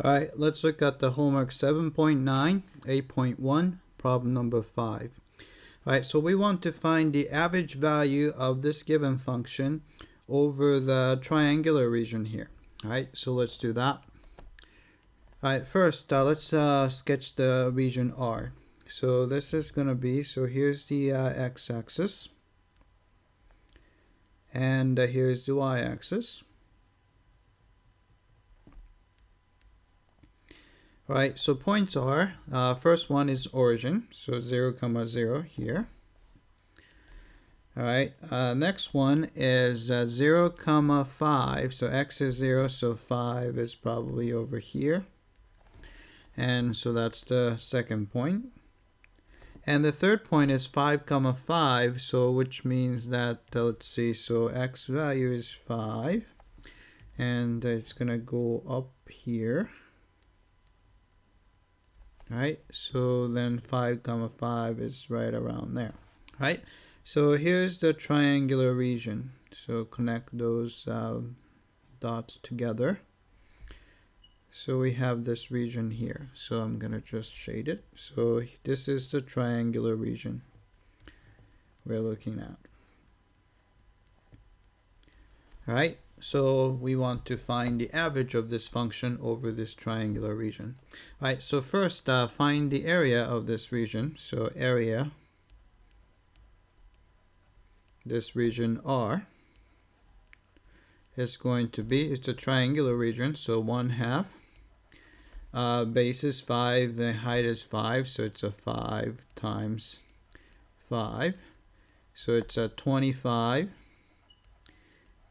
Alright, let's look at the homework 7.9-8.1, problem number 5. Alright, so we want to find the average value of this given function over the triangular region here. Alright, so let's do that. Alright, first let's sketch the region R. So this is going to be, so here's the x-axis, and here's the y-axis. Right, so points are, first one is origin, so 0, 0 here. Alright, next one is 0, 5, so x is 0, so 5 is probably over here. And so that's the second point. And the third point is 5, 5, so which means that, let's see, so x value is 5, and it's going to go up here. Right, so then 5, 5 is right around there. Right, so here's the triangular region. So connect those dots together. So we have this region here. So I'm gonna just shade it. So this is the triangular region we're looking at. All right. So we want to find the average of this function over this triangular region. All right, so first find the area of this region. So area, this region R, is going to be, it's a triangular region, so 1/2. Base is 5, the height is 5, so it's a 5 times 5. So it's a 25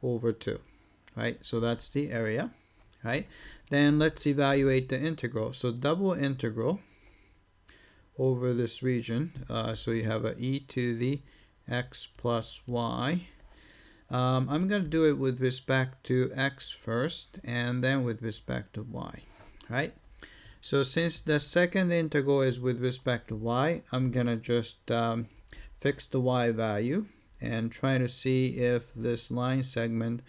over 2. Right, so that's the area. Right, then let's evaluate the integral. So double integral over this region. So you have a e to the x plus y. I'm going to do it with respect to x first, and then with respect to y. Right, so since the second integral is with respect to y, I'm going to just fix the y value and try to see if this line segment,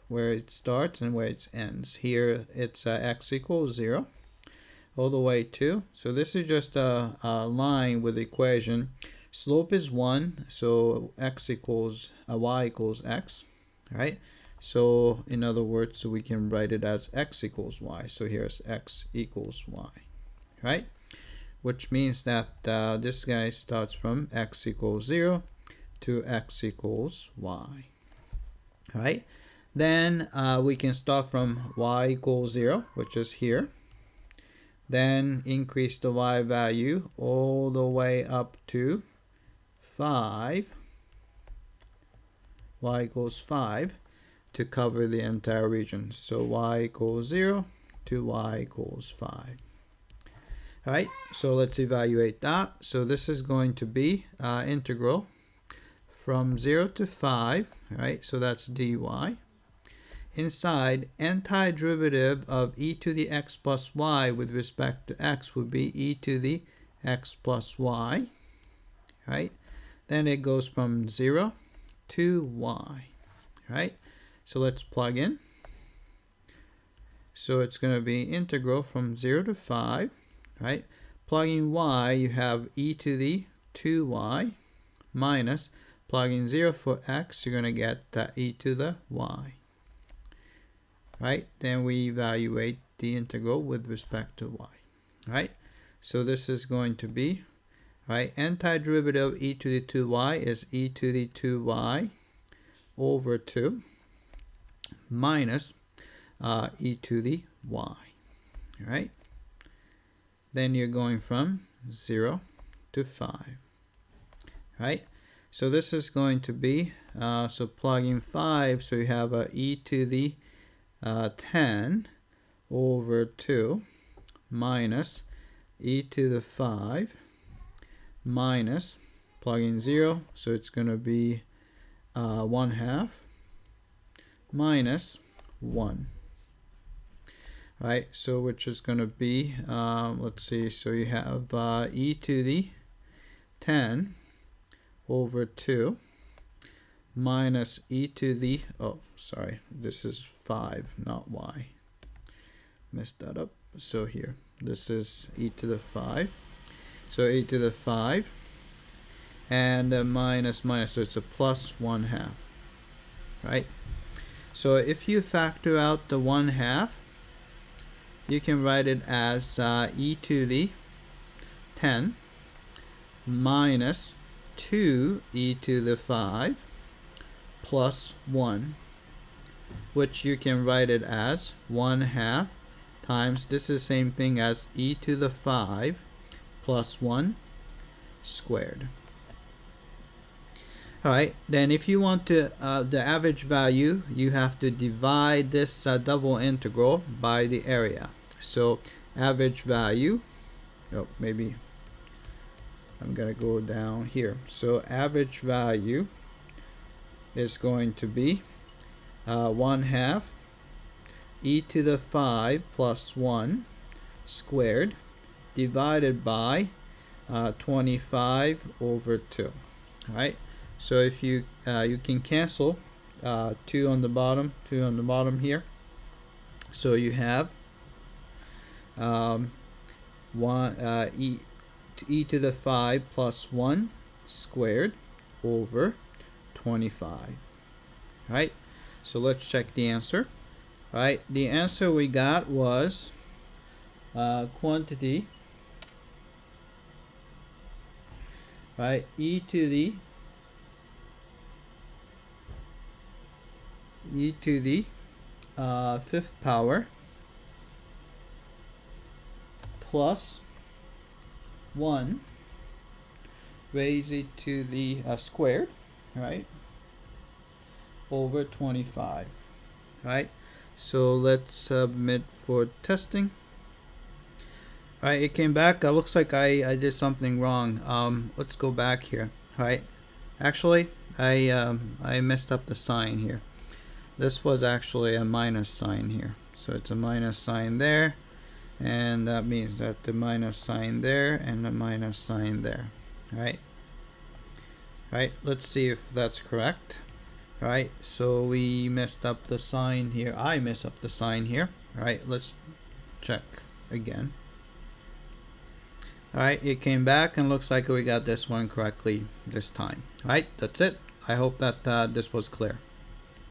where it starts and where it ends. Here it's x equals 0 all the way to, so this is just a line with equation. Slope is 1, so x equals y equals x, right? So in other words, so we can write it as x equals y. So here's x equals y, right? Which means that this guy starts from x equals 0 to x equals y, right? Then we can start from y equals 0, which is here. Then increase the y value all the way up to 5. Y equals 5 to cover the entire region. So y equals 0 to y equals 5. All right, so let's evaluate that. So this is going to be integral from 0 to 5, right? So that's dy. Inside, antiderivative of e to the x plus y with respect to x would be e to the x plus y, right? Then it goes from 0 to y, right? So let's plug in. So it's going to be integral from 0 to 5, right? Plugging y, you have e to the 2y minus, plugging 0 for x, you're going to get e to the y. Right, then we evaluate the integral with respect to y. Right, so this is going to be, right, antiderivative of e to the 2y is e to the 2y over 2 minus e to the y. Right, then you're going from 0 to 5. Right, so this is going to be, so plugging 5, so you have e to the 10 over 2 minus e to the 5 minus, plugging 0, so it's going to be 1/2 minus 1. Right, so which is going to be, let's see, so you have e to the 10 over 2 minus e to the, oh sorry, this is 5, not y, messed that up. So here, this is e to the 5. So e to the 5 and minus minus, so it's a plus 1/2, right? So if you factor out the 1/2, you can write it as e to the 10 minus 2e to the 5 plus 1, which you can write it as 1/2 times, this is the same thing as e to the 5 plus 1 squared. Alright, then if you want to the average value, you have to divide this double integral by the area. So average value, oh, maybe I'm gonna go down here. So average value is going to be 1/2 e to the 5 plus 1 squared divided by 25 over 2. Alright, so if you you can cancel 2 on the bottom, 2 on the bottom here. So you have e to the 5 plus 1 squared over 25. Alright, so let's check the answer. Alright, the answer we got was quantity, right, e to the 5th power plus 1 raised to the squared, right, over 25. Right, so let's submit for testing. Alright, it came back. Looks like I did something wrong. Let's go back here. Alright, actually I messed up the sign here. This was actually a minus sign here, so it's a minus sign there, and that means that the minus sign there and the minus sign there. Right, let's see if that's correct. Right, so we messed up the sign here. I messed up the sign here. Alright, let's check again. Alright, it came back and looks like we got this one correctly this time. Alright, that's it. I hope that this was clear.